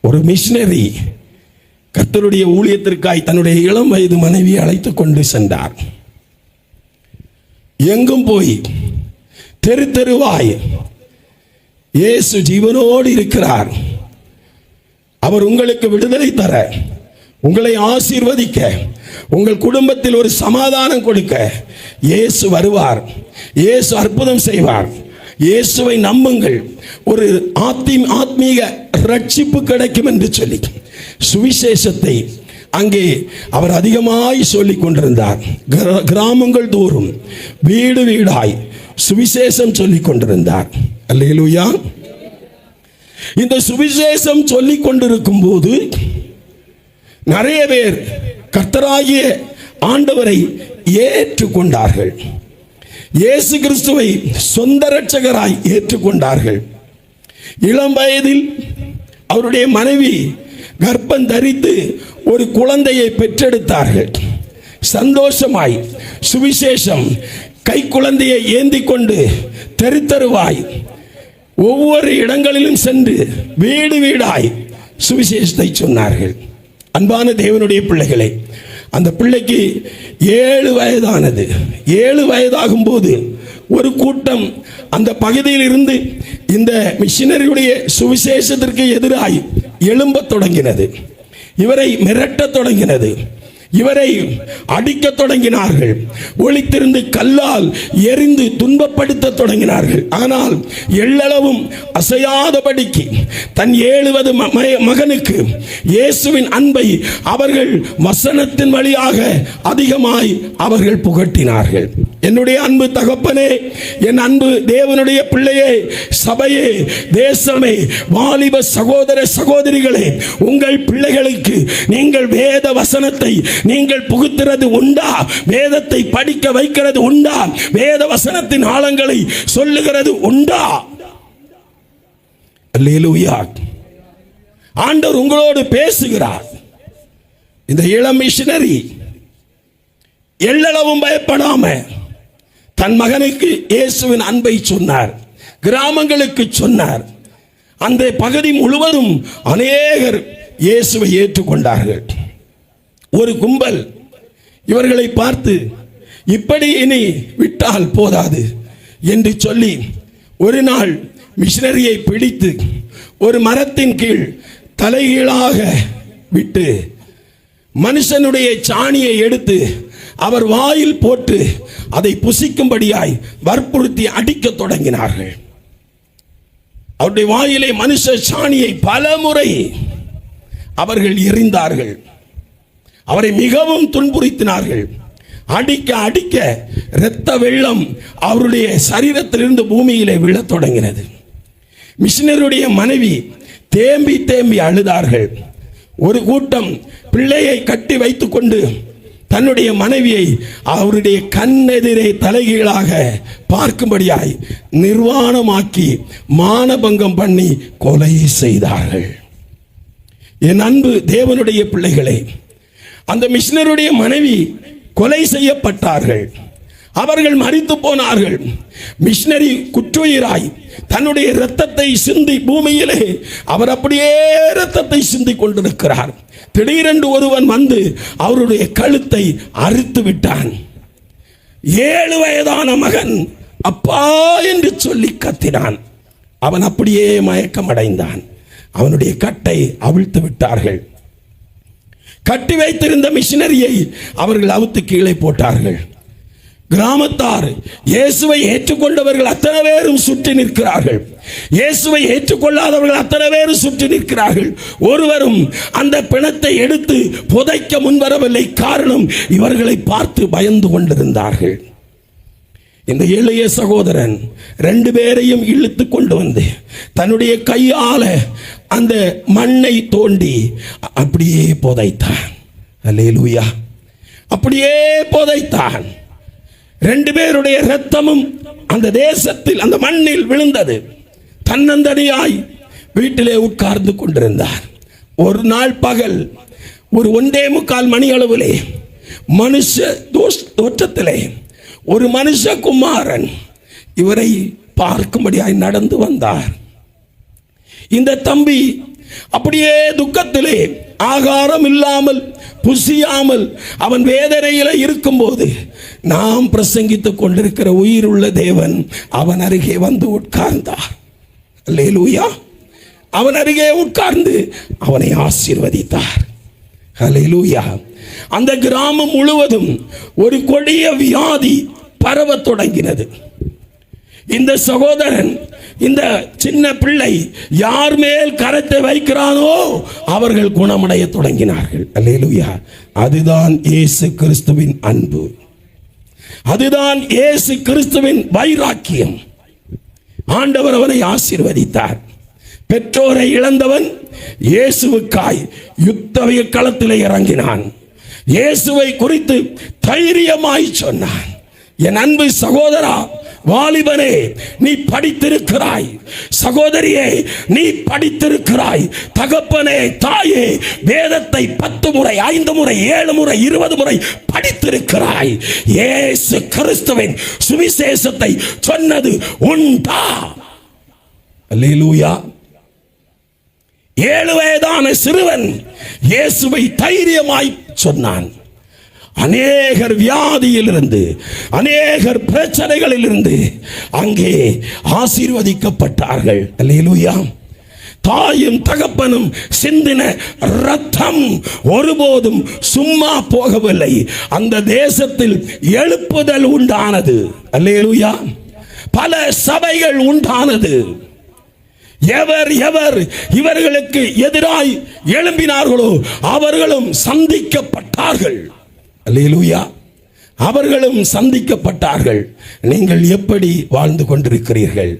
ஒரு மிஷனரி கர்த்தருடைய ஊழியத்திற்காய் தன்னுடைய இளம் வயது மனைவியை அழைத்து கொண்டு சென்றார். எங்கும் போய் தெரு தெருவாய் இயேசு ஜீவனோடு இருக்கிறார், அவர் உங்களுக்கு விடுதலை தர, உங்களை ஆசீர்வதிக்க, உங்கள் குடும்பத்தில் ஒரு சமாதானம் கொடுக்க இயேசு வருவார், இயேசு அற்புதம் செய்வார், இயேசுவை நம்புங்கள், ஒரு ஆத்மீக ரட்சிப்பு கிடைக்கும் என்று சொல்லி சுவிசேஷத்தை அங்கே அவர் அதிகமாய் சொல்லிக் கொண்டிருந்தார். கிராமங்கள் தோறும் வீடு வீடாய் சுவிசேஷம் சொல்லிக் கொண்டிருந்தார். அல்லேலூயா. இந்த சுவிசேஷம் சொல்லிக் கொண்டிருக்கும் போது நிறைய பேர் கர்த்தராகிய ஆண்டவரை ஏற்றுக்கொண்டார்கள். இயேசு கிறிஸ்துவை சொந்த இரட்சகராய் ஏற்றுக்கொண்டார்கள். இளம் வயதில் அவருடைய மனைவி கர்ப்பம் தரித்து ஒரு குழந்தையை பெற்றெடுத்தார்கள். சந்தோஷமாய் சுவிசேஷம் கை குழந்தையை ஏந்தி கொண்டு தெரு தெருவாய் ஒவ்வொரு இடங்களிலும் சென்று வீடு வீடாய் சுவிசேஷத்தை சொன்னார்கள். அன்பான தேவனுடைய பிள்ளைகளே, அந்த பிள்ளைக்கு 7 வயதானது. 7 வயதாகும் போது ஒரு கூட்டம் அந்த பகுதியில் இருந்து இந்த மிஷனரியுடைய சுவிசேஷத்திற்கு எதிராய் எழும்பத் தொடங்கினது. இவரை மிரட்டத் தொடங்கினது, இவரை அடிக்க தொடங்கினார்கள், ஒளித்திருந்து கல்லால் எரிந்து துன்பப்படுத்த தொடங்கினார்கள். ஆனால் எள்ளளவும் அசையாதபடிக்கு தன் 7 மகனுக்கு இயேசுவின் அன்பை அவர்கள் வசனத்தின் வழியாக அதிகமாய் அவர்கள் புகட்டினார்கள். என்னுடைய அன்பு தகப்பனே, என் அன்பு தேவனுடைய பிள்ளையே, சபையே, தேசமே, வாலிப சகோதர சகோதரிகளே, உங்கள் பிள்ளைகளுக்கு நீங்கள் வேத வசனத்தை நீங்கள் புகுத்துறது உண்டா? வேதத்தை படிக்க வைக்கிறது உண்டா? வேத வசனத்தின் ஆழங்களை சொல்லுகிறது உண்டா? அல்லேலூயா. ஆண்டவர் உங்களோடு பேசுகிறார். இந்த இளம் மிஷனரி எள்ளளவும் பயப்படாம தன் மகனுக்கு இயேசுவின் அன்பை சொன்னார், கிராமங்களுக்கு சொன்னார். அந்த பகுதி முழுவதும் அநேகர் இயேசுவை ஏற்றுக்கொண்டார்கள். ஒரு கும்பல் இவர்களை பார்த்து இப்படி இனி விட்டால் போதாது என்று சொல்லி ஒரு நாள் மிஷனரியை பிடித்து ஒரு மரத்தின் கீழ் தலைகீழாக விட்டு மனுஷனுடைய சாணியை எடுத்து அவர் வாயில் போட்டு அதை புசிக்கும்படியாய் வற்புறுத்தி அடிக்க தொடங்கினார்கள். அவருடைய வாயிலே மனுஷ சாணியை பல முறை அவர்கள் எறிந்தார்கள். அவரை மிகவும் துன்புறுத்தினார்கள். அடிக்க அடிக்க இரத்த வெள்ளம் அவருடைய சரீரத்திலிருந்து பூமியிலே விழத் தொடங்கினது. மிஷனருடைய மனைவி தேம்பி தேம்பி அழுதார்கள். ஒரு கூட்டம் பிள்ளையை கட்டி வைத்துக் கொண்டு தன்னுடைய மனைவியை அவருடைய கண்ணெதிரே தலைகீழாக பார்க்கும்படியாய் நிர்வாணமாக்கி மானபங்கம் பண்ணி கொலை செய்தார்கள். என் அன்பு தேவனுடைய பிள்ளைகளே, அந்த மிஷனருடைய மனைவி கொலை செய்யப்பட்டார்கள். அவர்கள் மரித்து போனார்கள். மிஷனரி குற்றுயிராய் தன்னுடைய இரத்தத்தை சிந்தி பூமியிலே அவர் அப்படியே இரத்தத்தை சிந்தி கொண்டிருக்கிறார். திடீரென்று ஒருவன் வந்து அவருடைய கழுத்தை அறுத்து விட்டான். 7 வயதான மகன் அப்பா என்று சொல்லி கத்தினான். அவன் அப்படியே மயக்கம் அடைந்தான். அவனுடைய கட்டை அவிழ்த்து விட்டார்கள். கட்டி வைத்திருந்த மிஷனரியை அவர்கள் அவுத்து கீழே போட்டார்கள். கிராமத்தார் இயேசுவை ஏற்றுக்கொண்டவர்கள் அத்தனை பேரும் சுற்றி நிற்கிறார்கள். இயேசுவை ஏற்றுக்கொள்ளாதவர்கள் அத்தனை பேரும் சுற்றி நிற்கிறார்கள். ஒருவரும் அந்த பிணத்தை எடுத்து புதைக்க முன்வரவில்லை. காரணம், இவர்களை பார்த்து பயந்து கொண்டிருந்தார்கள். இந்த எளிய சகோதரன் 2 பேரையும் இழுத்து கொண்டு வந்து தன்னுடைய கையால அந்த மண்ணை தோண்டி அப்படியே புதைத்தான். அல்லேலூயா. அப்படியே புதைத்தான். 2 பேருடைய இரத்தமும் அந்த தேசத்தில் அந்த மண்ணில் விழுந்தது. தன்னந்தனியாய் வீட்டிலே உட்கார்ந்து கொண்டிருந்தார். ஒரு நாள் பகல் ஒரு 1:45 மணி அளவிலே மனுஷ தோற்றத்திலே ஒரு மனுஷ குமாரன் இவரை பார்க்கும்படியாய் நடந்து வந்தார். இந்த தம்பி அப்படியே உலகத்திலே ஆகாரம் இல்லாமல் புசியாமல் அவன் வேதனையில இருக்கும்போது நாம் பிரசங்கித்துக் கொண்டிருக்கிற உயிருள்ள தேவன் அவன் அருகே வந்து உட்கார்ந்தார். அல்லேலூயா. அவன் அருகே உட்கார்ந்து அவனை ஆசீர்வதித்தார். அல்லேலூயா. அந்த கிராமம் முழுவதும் ஒரு கொடிய வியாதி பரவத் தொடங்கினது. இந்த சகோதரன், இந்த சின்ன பிள்ளை யார் மேல் கரத்தை வைக்கிறானோ அவர்கள் குணமடைய தொடங்கினார்கள். அல்லேலூயா. அதுதான் இயேசு கிறிஸ்துவின் அன்பு, அதுதான் இயேசு கிறிஸ்துவின் வைராக்கியம். ஆண்டவர் அவனை ஆசீர்வதித்தார். பெற்றோரை இழந்தவன் இயேசுவுக்காய் யுத்த களத்திலே இறங்கினான். இயேசுவை குறித்து தைரியமாய் சொன்னான். என் அன்பு சகோதரா, வாலிபனே, நீ படித்திருக்கிறாய். சகோதரியே, நீ படித்திருக்கிறாய். தகப்பனே, தாயே, வேதத்தை 10 முறை 5 முறை 7 முறை 20 முறை படித்திருக்கிறாய். இயேசு கிறிஸ்துவின் சுவிசேஷத்தை சொன்னது உண்டா? அல்லேலூயா. 7 வயதான சிறுவன் இயேசுவை தைரியமாய் சொன்னான். அநேகர் வியாதியிலிருந்து, அநேகர் பிரச்சனைகளிலிருந்து அங்கே ஆசீர்வதிக்கப்பட்டார்கள். அல்லேலூயா. தாயும் தகப்பனும் சிந்தின ரத்தம் ஒருபோதும் சும்மா போகவில்லை. அந்த தேசத்தில் எழுப்புதல் உண்டானது. அல்லேலூயா. பல சபைகள் உண்டானது. எவர் எவர் இவர்களுக்கு எதிராய் எழும்பினார்களோ அவர்களும் சந்திக்கப்பட்டார்கள். அல்லேலூயா. அவர்களும் சந்திக்கப்பட்டார்கள். நீங்கள் எப்படி வாழ்ந்து கொண்டிருக்கிறீர்கள்?